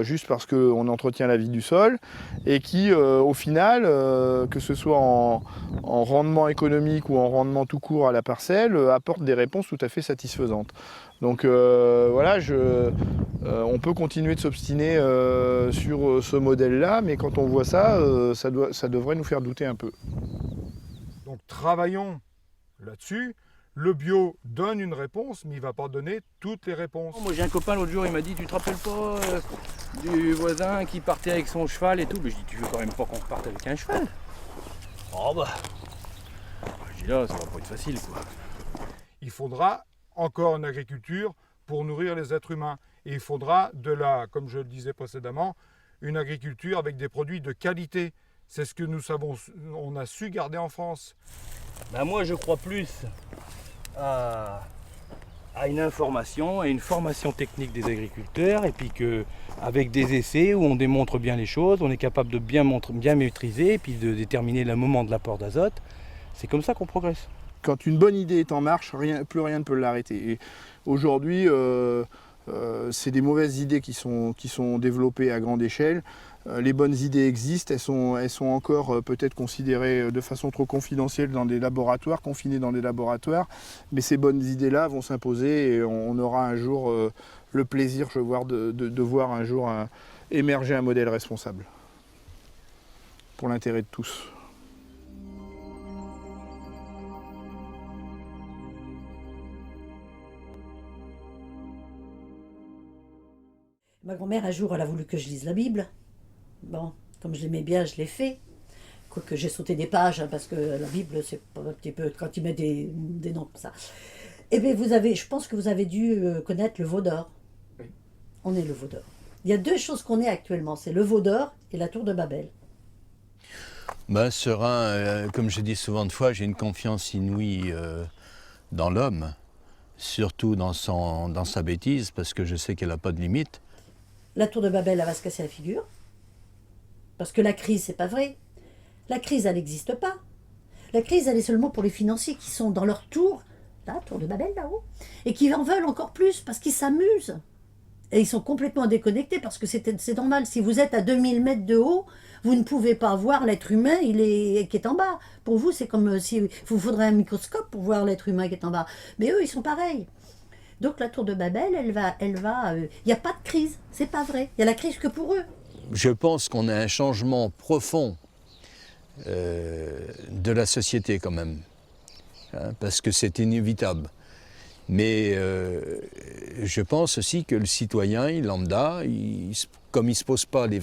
juste parce qu'on entretient la vie du sol, et qui, au final, que ce soit en rendement économique ou en rendement tout court à la parcelle, apporte des réponses tout à fait satisfaisantes. Donc voilà, on peut continuer de s'obstiner sur ce modèle-là, mais quand on voit ça, ça devrait nous faire douter un peu. Donc travaillons là-dessus. Le bio donne une réponse, mais il ne va pas donner toutes les réponses. Moi j'ai un copain l'autre jour, il m'a dit tu te rappelles pas du voisin qui partait avec son cheval et tout. Mais je dis tu veux quand même pas qu'on reparte avec un cheval. Oh bah. Je dis là ça va pas être facile quoi. Il faudra encore une agriculture pour nourrir les êtres humains. Et il faudra comme je le disais précédemment, une agriculture avec des produits de qualité. C'est ce que on a su garder en France. Ben moi je crois plus à une information et une formation technique des agriculteurs, et puis qu'avec des essais où on démontre bien les choses, on est capable de bien maîtriser et puis de déterminer le moment de l'apport d'azote. C'est comme ça qu'on progresse. Quand une bonne idée est en marche, plus rien ne peut l'arrêter. Et aujourd'hui, c'est des mauvaises idées qui sont développées à grande échelle. Les bonnes idées existent, elles sont encore peut-être considérées de façon trop confidentielle dans des laboratoires, confinées dans des laboratoires, mais ces bonnes idées-là vont s'imposer et on aura un jour le plaisir, de voir un jour émerger un modèle responsable, pour l'intérêt de tous. Ma grand-mère, un jour, elle a voulu que je lise la Bible. Bon, comme je l'aimais bien, je l'ai fait. Quoique j'ai sauté des pages, hein, parce que la Bible, c'est un petit peu quand il met des noms comme ça. Eh bien, je pense que vous avez dû connaître le veau d'or. Oui. On est le veau d'or. Il y a deux choses qu'on est actuellement, c'est le veau d'or et la tour de Babel. Ben, serein, comme je dis souvent de fois, j'ai une confiance inouïe dans l'homme, surtout dans sa bêtise, parce que je sais qu'elle n'a pas de limite. La tour de Babel, elle va se casser la figure. Parce que la crise, c'est pas vrai. La crise, elle n'existe pas. La crise, elle est seulement pour les financiers qui sont dans leur tour, la tour de Babel là-haut, et qui en veulent encore plus parce qu'ils s'amusent. Et ils sont complètement déconnectés parce que c'est normal. Si vous êtes à 2000 mètres de haut, vous ne pouvez pas voir l'être humain qui est en bas. Pour vous, c'est comme si vous faudrait un microscope pour voir l'être humain qui est en bas. Mais eux, ils sont pareils. Donc la tour de Babel, il n'y a pas de crise, c'est pas vrai. Il y a la crise que pour eux. Je pense qu'on a un changement profond de la société quand même, hein, parce que c'est inévitable. Mais je pense aussi que le citoyen, lambda, comme il ne se pose pas les